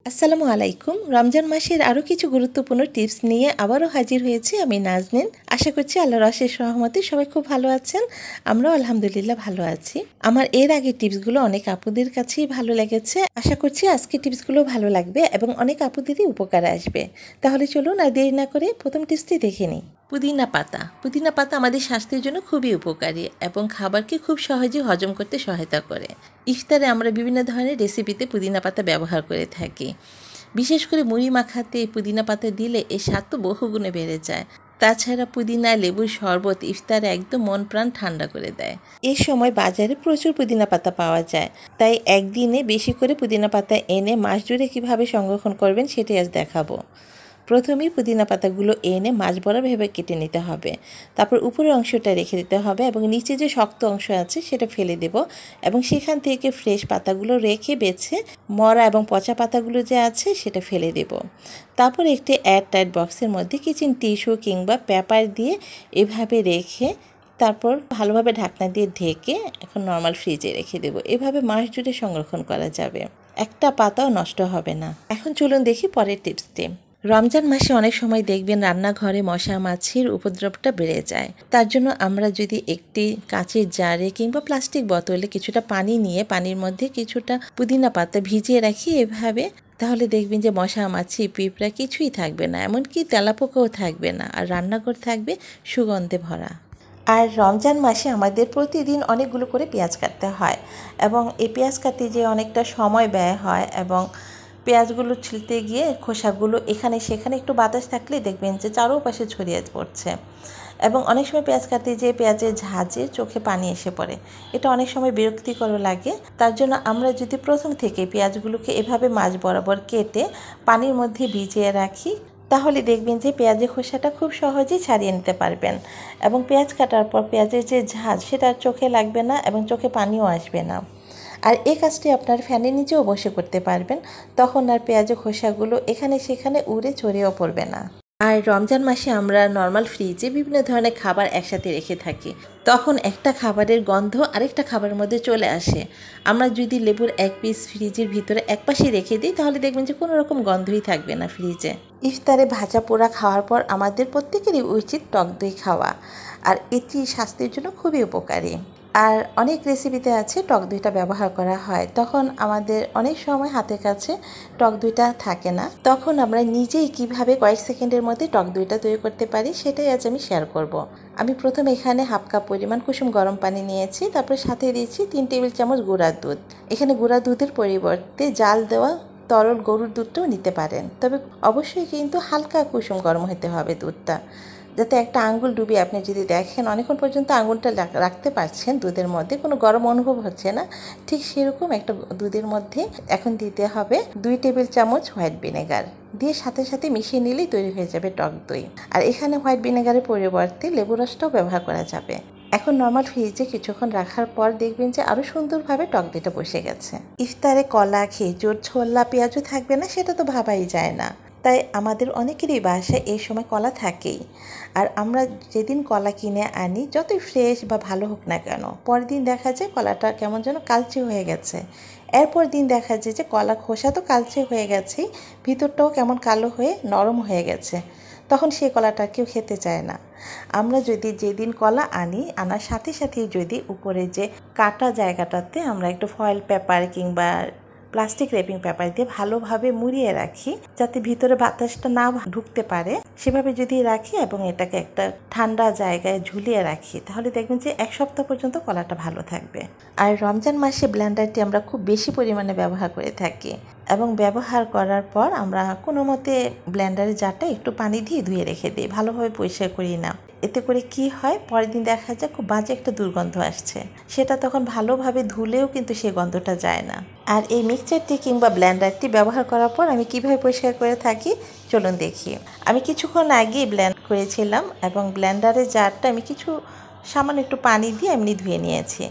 আসসালামু আলাইকুম। রমজান মাসের আরও কিছু গুরুত্বপূর্ণ টিপস নিয়ে আবারও হাজির হয়েছি আমি নাজনীন। আশা করছি আল্লাহর অশেষ রহমতে সবাই খুব ভালো আছেন। আমরাও আলহামদুলিল্লাহ ভালো আছি। আমার এর আগের টিপসগুলো অনেক আপুদের কাছেই ভালো লেগেছে। আশা করছি আজকের টিপসগুলো ভালো লাগবে এবং অনেক আপুদেরই উপকারে আসবে। তাহলে চলুন আর দেরি না করে প্রথম টিপসটি দেখে নিই। পুদিনা পাতা আমাদের স্বাস্থ্যের জন্য খুবই উপকারী এবং খাবারকে খুব সহজে হজম করতে সহায়তা করে। ইফতারে আমরা বিভিন্ন ধরনের রেসিপিতে পুদিনা পাতা ব্যবহার করে থাকি। বিশেষ করে মুড়ি মাখাতে পুদিনা পাতা দিলে এর স্বাদ তো বহুগুণে বেড়ে যায়। তাছাড়া পুদিনা লেবুর শরবত ইফতারে একদম মন প্রাণ ঠান্ডা করে দেয়। এই সময় বাজারে প্রচুর পুদিনা পাতা পাওয়া যায়, তাই একদিনে বেশি করে পুদিনা পাতা এনে মাস জুড়ে কীভাবে সংরক্ষণ করবেন সেটাই আজ দেখাবো। প্রথমেই পুদিনা পাতাগুলো এনে মাছ বরাবরভাবে কেটে নিতে হবে। তারপর উপরের অংশটা রেখে দিতে হবে এবং নিচে যে শক্ত অংশ আছে সেটা ফেলে দেব এবং সেখান থেকে ফ্রেশ পাতাগুলো রেখে বেছে মরা এবং পচা পাতাগুলো যে আছে সেটা ফেলে দেব। তারপর একটি এয়ারটাইট বক্সের মধ্যে কিচেন টিস্যু কিংবা পেপার দিয়ে এভাবে রেখে তারপর ভালোভাবে ঢাকনা দিয়ে ঢেকে এখন নর্মাল ফ্রিজে রেখে দেব। এভাবে মাস জুড়ে সংরক্ষণ করা যাবে, একটা পাতাও নষ্ট হবে না। এখন চলুন দেখি পরের টিপসটি। রমজান মাসে অনেক সময় দেখবেন রান্নাঘরে মশা মাছির উপদ্রবটা বেড়ে যায়। তার জন্য আমরা যদি একটি কাঁচের জারে কিংবা প্লাস্টিক বোতলে কিছুটা পানি নিয়ে পানির মধ্যে কিছুটা পুদিনা পাতা ভিজিয়ে রাখি এভাবে, তাহলে দেখবেন যে মশা মাছি পিঁপড়া কিছুই থাকবে না, এমনকি তেলাপোকাও থাকবে না, আর রান্নাঘর থাকবে সুগন্ধে ভরা। আর রমজান মাসে আমাদের প্রতিদিন অনেকগুলো করে পেঁয়াজ কাটতে হয় এবং এই পেঁয়াজ কাটতে যে অনেকটা সময় ব্যয় হয় এবং পেঁয়াজগুলো ছিলতে গিয়ে খোসাগুলো এখানে সেখানে একটু বাতাস থাকলে দেখবেন যে চারোপাশে ছড়িয়ে পড়ছে এবং অনেক সময় পেঁয়াজ কাটতে যেয়ে পেঁয়াজের ঝাঁজে চোখে পানি এসে পড়ে। এটা অনেক সময় বিরক্তিকর লাগে। তার জন্য আমরা যদি প্রথম থেকে পেঁয়াজগুলোকে এভাবে মাঝ বরাবর কেটে পানির মধ্যে ভিজিয়ে রাখি, তাহলে দেখবেন যে পেঁয়াজের খোসাটা খুব সহজেই ছাড়িয়ে নিতে পারবেন এবং পেঁয়াজ কাটার পর পেঁয়াজের যে ঝাঁজ সেটা চোখে লাগবে না এবং চোখে পানিও আসবে না। আর এই কাজটি আপনার ফ্যানের নিচেও বসে করতে পারবেন, তখন আর পেঁয়াজের খোসাগুলো এখানে সেখানে উড়ে ছড়িয়েও পড়বে না। আর রমজান মাসে আমরা নর্মাল ফ্রিজে বিভিন্ন ধরনের খাবার একসাথে রেখে থাকি, তখন একটা খাবারের গন্ধ আরেকটা খাবারের মধ্যে চলে আসে। আমরা যদি লেবুর এক পিস ফ্রিজের ভিতরে এক পাশে রেখে দিই, তাহলে দেখবেন যে কোনো রকম গন্ধই থাকবে না ফ্রিজে। ইফতারে ভাজা পোড়া খাওয়ার পর আমাদের প্রত্যেকেরই উচিত টক দই খাওয়া, আর এটি স্বাস্থ্যের জন্য খুবই উপকারী। আর অনেক রেসিপিতে আছে টক দইটা ব্যবহার করা হয়, তখন আমাদের অনেক সময় হাতের কাছে টক দইটা থাকে না, তখন আমরা নিজেই কিভাবে কয়েক সেকেন্ডের মধ্যে টক দইটা তৈরি করতে পারি সেটাই আজ আমি শেয়ার করব। আমি প্রথমে এখানে হাফ কাপ পরিমাণ কুসুম গরম পানি নিয়েছি, তারপরে সাথে দিয়েছি 3 টেবিল চামচ গুঁড়ার দুধ। এখানে গুঁড়া দুধের পরিবর্তে জাল দেওয়া তরল গরুর দুধটাও নিতে পারেন, তবে অবশ্যই কিন্তু হালকা কুসুম গরম হতে হবে দুধটা, যাতে একটা আঙ্গুল ডুবিয়ে আপনি যদি দেখেন অনেকক্ষণ পর্যন্ত আঙুলটা রাখতে পারছেন দুধের মধ্যে, কোনো গরম অনুভব হচ্ছে না, ঠিক সেরকম একটা দুধের মধ্যে এখন দিতে হবে 2 টেবিল চামচ হোয়াইট ভিনেগার, দিয়ে সাথে সাথে মিশিয়ে নিলেই তৈরি হয়ে যাবে টক দই। আর এখানে হোয়াইট ভিনেগারের পরিবর্তে লেবু রসটাও ব্যবহার করা যাবে। এখন নর্মাল ফ্রিজে কিছুক্ষণ রাখার পর দেখবেন যে আরও সুন্দরভাবে টক দইটা বসে গেছে। ইফতারে কলা, খেজুর, ছোলা, পেঁয়াজও থাকবে না সেটা তো ভাবাই যায় না, তাই আমাদের অনেকেরই বাসায় এই সময় কলা থাকেই। আর আমরা যেদিন কলা কিনে আনি যতই ফ্রেশ বা ভালো হোক না কেন, পরের দিন দেখা যায় কলাটা কেমন যেন কালচে হয়ে গেছে। এরপর দিন দেখা যায় যে কলা খোসা তো কালচে হয়ে গেছেই, ভিতরটাও কেমন কালো হয়ে নরম হয়ে গেছে, তখন সেই কলাটা কেউ খেতে চায় না। আমরা যদি যেদিন কলা আনি, আনার সাথে সাথেই যদি উপরে যে কাটা জায়গাটাতে আমরা একটু ফয়েল পেপার কিংবা প্লাস্টিক র্যাপিং পেপার দিয়ে ভালোভাবে মুড়িয়ে রাখি, যাতে ভিতরে বাতাসটা না ঢুকতে পারে, সেভাবে যদি রাখি এবং এটাকে একটা ঠান্ডা জায়গায় ঝুলিয়ে রাখি, তাহলে দেখবেন যে 1 সপ্তাহ পর্যন্ত কলাটা ভালো থাকবে। আর রমজান মাসে ব্লেন্ডারটি আমরা খুব বেশি পরিমাণে ব্যবহার করে থাকি এবং ব্যবহার করার পর আমরা কোনো মতে ব্লেন্ডারের জারটা একটু পানি দিয়ে ধুয়ে রেখে দিই, ভালোভাবে পরিষ্কার করি না। এতে করে কি হয়, পরের দিন দেখা যায় খুব বাজে একটা দুর্গন্ধ আসছে, সেটা তখন ভালোভাবে ধুলেও কিন্তু সেই গন্ধটা যায় না। আর এই মিক্সচারটি কিংবা ব্লেন্ডারটি ব্যবহার করার পর আমি কিভাবে পরিষ্কার করে থাকি চলুন দেখি। আমি কিছুক্ষণ আগেই ব্লেন্ড করেছিলাম এবং ব্লেন্ডারের জারটা আমি সামান্য একটু পানি দিয়ে এমনি ধুয়ে নিয়েছি।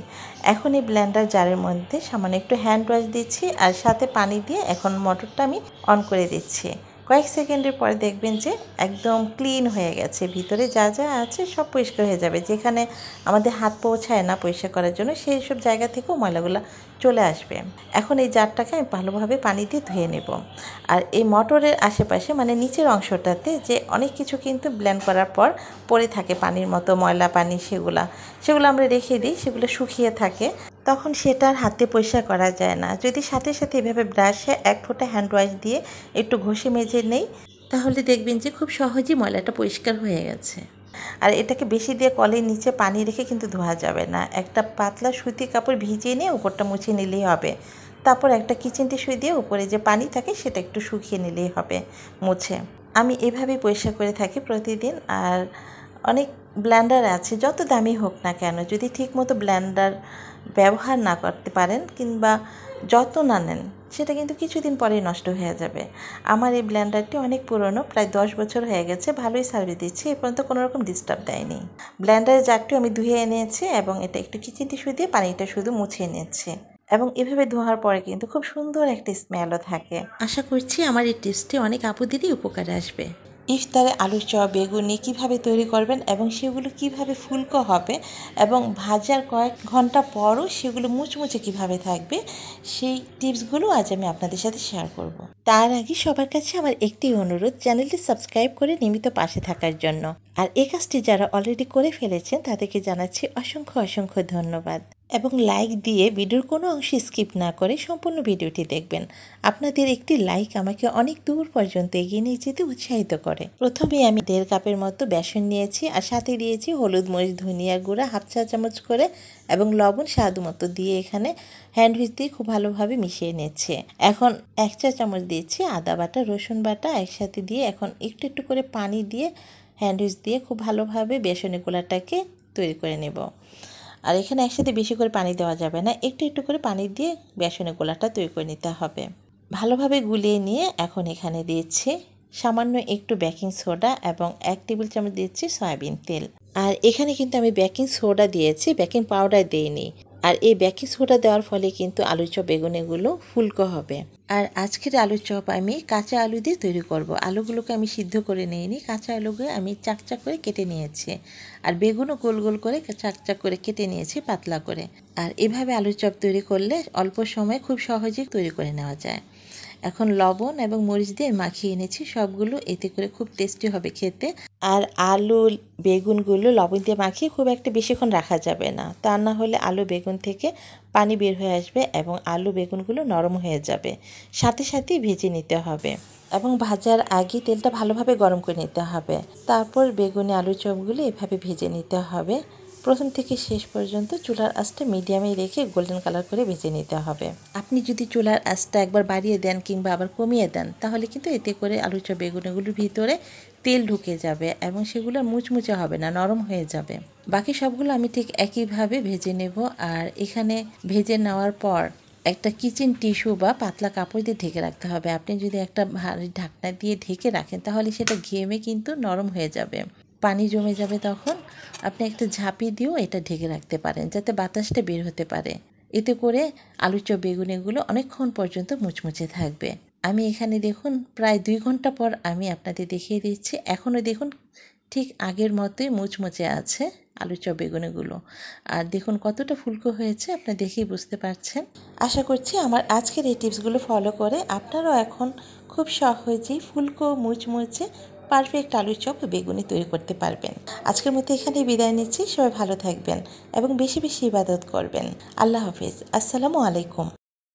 এখন এই ব্লেন্ডার জারের মধ্যে সামান্য একটু হ্যান্ড ওয়াশ দিচ্ছি আর সাথে পানি দিয়ে এখন মোটরটা আমি অন করে দিচ্ছি। কয়েক সেকেন্ডের পরে দেখবেন যে একদম ক্লিন হয়ে গেছে, ভিতরে যা যা আছে সব পরিষ্কার হয়ে যাবে। যেখানে আমাদের হাত পৌঁছায় না পরিষ্কার করার জন্য, সেই সব জায়গা থেকেও ময়লাগুলো চলে আসবে। এখন এই জারটাকে আমি ভালোভাবে পানি দিয়ে ধুয়ে নেব। আর এই মটরের আশেপাশে মানে নিচের অংশটাতে যে অনেক কিছু কিন্তু ব্লেন্ড করার পর পড়ে থাকে পানির মতো, ময়লা পানি, সেগুলো আমরা রেখে দিই, সেগুলো শুকিয়ে থাকে, তখন সেটা আর হাতে পরিষ্কার করা যায় না। যদি সাথে সাথে এভাবে ব্রাশে এক ফোঁটা হ্যান্ড ওয়াশ দিয়ে একটু ঘষে মেজে নেই, তাহলে দেখবেন যে খুব সহজেই ময়লাটা পরিষ্কার হয়ে গেছে। আর এটাকে বেশি দিয়ে কলের নিচে পানি রেখে কিন্তু ধোয়া যাবে না। একটা পাতলা সুতি কাপড় ভিজিয়ে নিয়ে উপরটা মুছে নিলেই হবে। তারপর একটা কিচেন টিস্যু দিয়ে উপরে যে পানি থাকে সেটা একটু শুকিয়ে নিলেই হবে মুছে। আমি এভাবেই পরিষ্কার করে থাকি প্রতিদিন। আর অনেক ব্লেন্ডার আছে, যত দামি হোক না কেন, যদি ঠিকমতো ব্লেন্ডার ব্যবহার না করতে পারেন কিংবা যত্ন না নেন, সেটা কিন্তু কিছুদিন পরেই নষ্ট হয়ে যাবে। আমার এই ব্লেন্ডারটি অনেক পুরনো, প্রায় 10 বছর হয়ে গেছে, ভালোই সার্ভিস দিচ্ছে, এ পর্যন্ত কোনো রকম ডিস্টার্ব দেয়নি। ব্লেন্ডারের জারটি আমি ধুয়ে এনেছি এবং এটা একটু কিচেন টিস্যু দিয়ে পানিটা শুধু মুছে নিয়েছি। এবং এভাবে ধোয়ার পরে কিন্তু খুব সুন্দর একটা স্মেলও থাকে। আশা করছি আমার এই টিপসটি অনেক আপুদেরই উপকারে আসবে। ইফতারে আলুর চপ, বেগুনি কীভাবে তৈরি করবেন এবং সেগুলো কিভাবে ফুলকো হবে এবং ভাজার কয়েক ঘন্টা পরও সেগুলো মুচমুচে কিভাবে থাকবে, সেই টিপসগুলো আজ আমি আপনাদের সাথে শেয়ার করব। তার আগে সবার কাছে আমার একটি অনুরোধ, চ্যানেলটি সাবস্ক্রাইব করে নিয়মিত পাশে থাকার জন্য। আর এই কাজটি যারা অলরেডি করে ফেলেছেন তাদেরকে জানাচ্ছি অসংখ্য অসংখ্য ধন্যবাদ। এবং লাইক দিয়ে ভিডিওর কোনো অংশ স্কিপ না করে সম্পূর্ণ ভিডিওটি দেখবেন। আপনাদের একটি লাইক আমাকে অনেক দূর পর্যন্ত এগিয়ে নিয়ে যেতে উৎসাহিত করে। প্রথমে আমি 1.5 কাপের মতো বেসন নিয়েছি আর সাথে দিয়েছি হলুদ, মরিচ, ধনিয়া গুঁড়া 1/2 চা চামচ করে এবং লবণ স্বাদ মতো দিয়ে এখানে হ্যান্ড হুইচ দিয়ে খুব ভালোভাবে মিশিয়ে নিচ্ছে। এখন 1 চা চামচ দিয়েছি আদা বাটা, রসুন বাটা একসাথে দিয়ে এখন একটু একটু করে পানি দিয়ে হ্যান্ড হুইচ দিয়ে খুব ভালোভাবে বেসনের গোলাটাকে তৈরি করে নেব। আর এখানে একসাথে বেশি করে পানি দেওয়া যাবে না, একটু একটু করে পানি দিয়ে বেসনের গোলাটা তৈরি করে নিতে হবে। ভালোভাবে গুলিয়ে নিয়ে এখন এখানে দিয়েছি সামান্য একটু বেকিং সোডা এবং 1 টেবিল চামচ দিয়েছি সয়াবিন তেল। আর এখানে কিন্তু আমি বেকিং সোডা দিয়েছি, বেকিং পাউডার দিইনি। আর এই বেকিং সোডা দেওয়ার ফলে কিন্তু আলু চপ, বেগুনিগুলো ফুলকো হবে। আর আজকের আলু চপ আমি কাঁচা আলু দিয়ে তৈরি করব। আলুগুলোকে আমি সিদ্ধ করে নিইনি, কাঁচা আলুগুলো আমি চাকচাক করে কেটে নিয়েছি। আর বেগুনও গোল গোল করে চাকচাক করে কেটে নিয়েছি পাতলা করে। আর এভাবে আলু চপ তৈরি করলে অল্প সময়ে খুব সহজেই তৈরি করে নেওয়া যায়। এখন লবণ এবং মরিচ দিয়ে মাখিয়ে এনেছি সবগুলো, এতে করে খুব টেস্টি হবে খেতে। আর আলু বেগুনগুলো লবণ দিয়ে মাখিয়ে খুব একটা বেশিক্ষণ রাখা যাবে না, তা না হলে আলু বেগুন থেকে পানি বের হয়ে আসবে এবং আলু বেগুনগুলো নরম হয়ে যাবে। সাথে সাথেই ভেজে নিতে হবে এবং ভাজার আগে তেলটা ভালোভাবে গরম করে নিতে হবে। তারপর বেগুনি আলু চপগুলো এভাবে ভেজে নিতে হবে। প্রথম থেকে শেষ পর্যন্ত চুলার আঁচটা মিডিয়ামে রেখে গোল্ডেন কালার করে ভেজে নিতে হবে। আপনি যদি চুলার আঁচটা একবার বাড়িয়ে দেন কিংবা আবার কমিয়ে দেন, তাহলে কিন্তু এতে করে আলু চপ বেগুনিগুলোর ভিতরে তেল ঢুকে যাবে এবং সেগুলো মুচমুচে হবে না, নরম হয়ে যাবে। বাকি সবগুলো আমি ঠিক একইভাবে ভেজে নেব। আর এখানে ভেজে নেওয়ার পর একটা কিচেন টিস্যু বা পাতলা কাপড় দিয়ে ঢেকে রাখতে হবে। আপনি যদি একটা ভারী ঢাকনা দিয়ে ঢেকে রাখেন তাহলে সেটা ঘেমে কিন্তু নরম হয়ে যাবে, পানি জমে যাবে। তখন আপনি একটা ঝাঁপি দিয়েও এটা ঢেকে রাখতে পারেন যাতে বাতাসটা বের হতে পারে। এতে করে আলু চপ বেগুনিগুলো অনেকক্ষণ পর্যন্ত মুচমুচে থাকবে। আমি এখানে দেখুন প্রায় 2 ঘন্টা পর আমি আপনাদের দেখিয়ে দিচ্ছি, এখনও দেখুন ঠিক আগের মতোই মুচমুচে আছে আলু চপ বেগুনিগুলো। আর দেখুন কতটা ফুলকো হয়েছে, আপনারা দেখেই বুঝতে পারছেন। আশা করছি আমার আজকের এই টিপসগুলো ফলো করে আপনারাও এখন খুব সহজেই ফুলকো মুচমুচে পারফেক্ট আলু চপ বেগুনি তৈরি করতে পারবেন। আজকের মতো এখানেই বিদায় নিচ্ছি। সবাই ভালো থাকবেন এবং বেশি বেশি ইবাদত করবেন। আল্লাহ হাফিজ। আসসালামু আলাইকুম।